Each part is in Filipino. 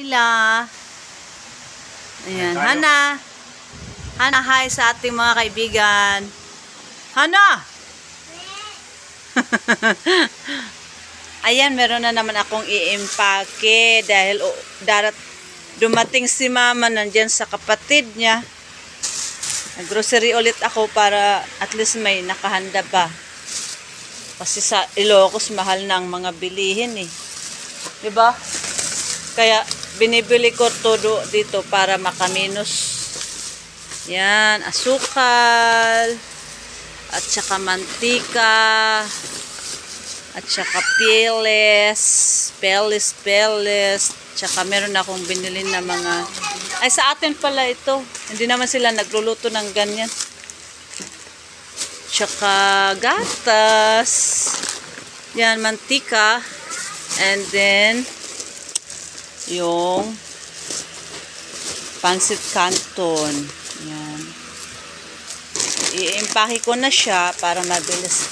nila. Ayan, Hana. Hana, hi sa ating mga kaibigan. Hana! Ayan, meron na naman akong i-impake dahil dumating si mama nandyan sa kapatid niya. Nag-grocery ulit ako para at least may nakahanda ba. Kasi sa Ilocos mahal ng mga bilihin eh. 'Di ba? Kaya binibili ko todo dito para makaminos. Yan, asukal at saka mantika at saka peles, tsaka meron akong binili na mga ay sa atin pala ito. Hindi naman sila nagluluto ng ganyan. Tsaka gatas. Yan, mantika. And then yung pancit canton. Yan. I-impake ko na siya para mabilis.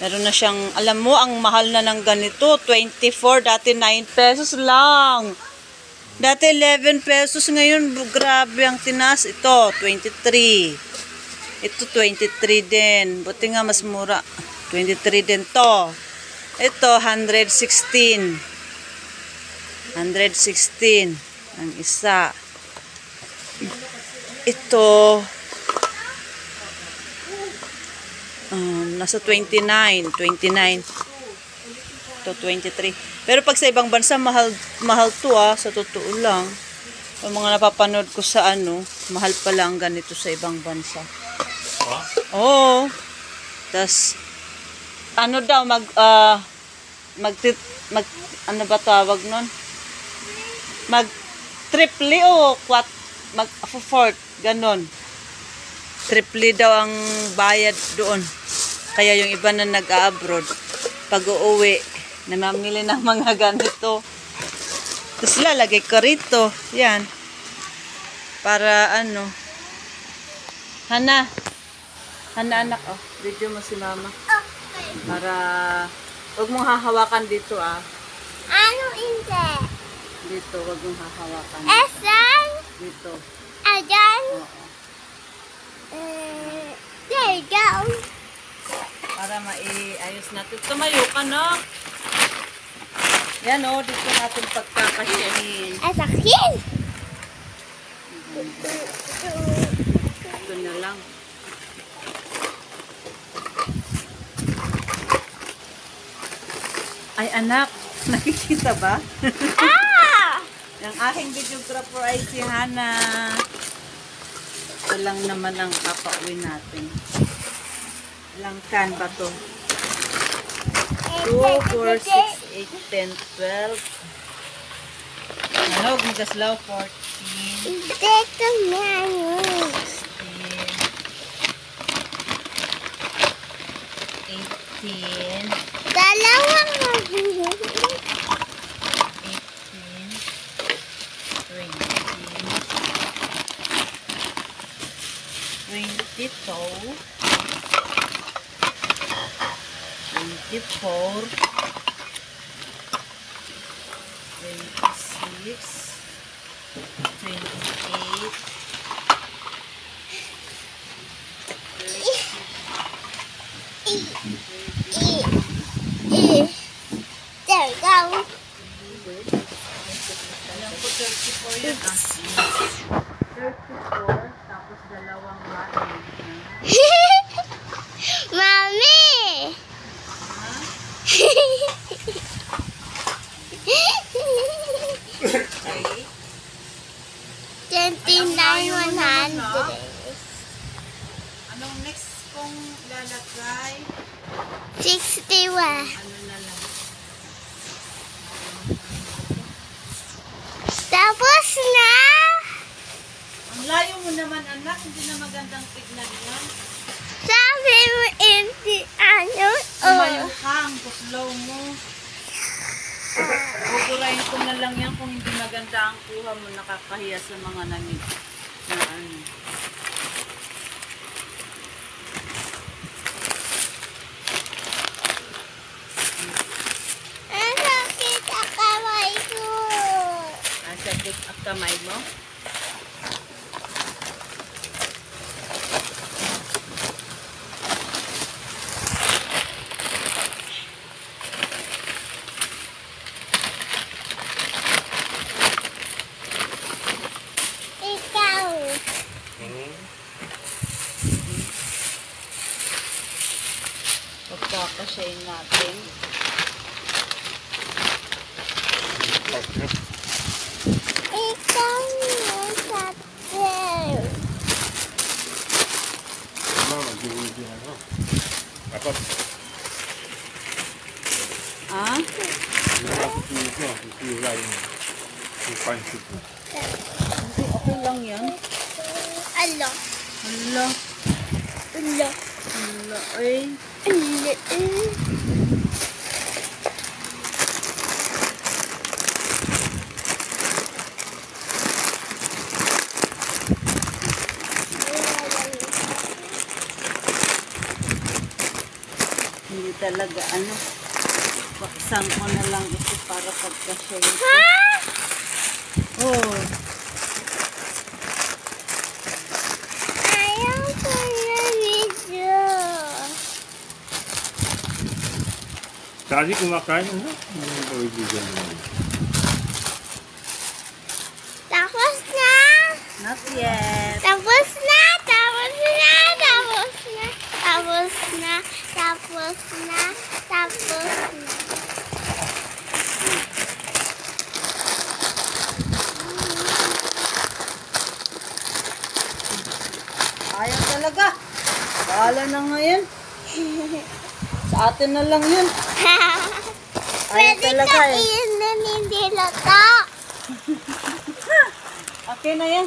Meron na siyang, alam mo, ang mahal na ng ganito, 24, dati 9 pesos lang. Dati 11 pesos, ngayon, grabe ang tinas. Ito, 23. Ito, 23 din. Buti nga mas mura. 23 din to. Ito, 116. 116. Ang isa. Ito, nasa 29. Ito, 23. Pero pag sa ibang bansa, mahal to sa totoo lang. Yung mga napapanood ko sa mahal pa lang ganito sa ibang bansa. Oo. Tas, daw, ano ba tawag nun? Triple o fourth, ganon. Triple daw ang bayad doon. Kaya yung iba na nag-abroad, pag uuwi, namamili ng mga ganito. Tapos lalagay ko rito. Yan. Para Hana. Hana anak, video mo si mama. Okay. Para, huwag mong hahawakan dito Ano hindi? Dito, huwag mong hahawakan. Esan? Dito. Ayan? Oo. There you go. Para maiayos natin. Tumayo ka, no? Yan, dito natin pagkakasyahin. Asakin? Ito na lang. Ay, anak. Nakikita ba? Yung aking videographer ay si Hana. Ito lang naman ang papauwi natin. Ilang can ba to? 2, 4, 6, 8, 10, 12. Ano? Magaslaw 14. Hindi ko ngayon. 18. Dalawang 24, 26, 28, there you go. alam ko 34 yan 34, tapos dalawang mali. Mami! Okay. 29,100. Anong next kong lalagay? 61. Ano na lang? Tapos na! Ang layo mo naman, anak. Hindi na magandang tignan yan. Sabi mo hindi Tumayo ka, ang slow mo. Pupurahin ko na lang yan kung hindi maganda ang kuha mo, nakakahiya sa mga namig. Ang sakit ang kamay Balik ang kamay mo. Ikaw. Pagkakasyahin natin. Ikaw yung sabi. Dapat Ah? pansit mo. Hindi, okay lang yan. Alo. Hala. Alo. Hala. Ay. Alo. Hindi talaga ano. Pakisang ko na lang ito para pagkasyahin. Ha? Oh. Ayaw ko na video. Tadi kumakain ano? Hindi ko ibigyan mo. Tapos na. Not yet. Tapos na. Tapos na. Tapos na. Tapos na. Tapos na. Tapos na. Ayaw talaga. Bahala na ngayon. Sa atin na lang yun. Ayaw Pwede talaga eh. kain na hindi lata. Okay na yan.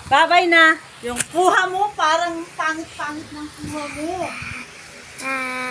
Bye-bye na. Yung kuha mo, parang pangit-pangit ng kuha mo. Ah.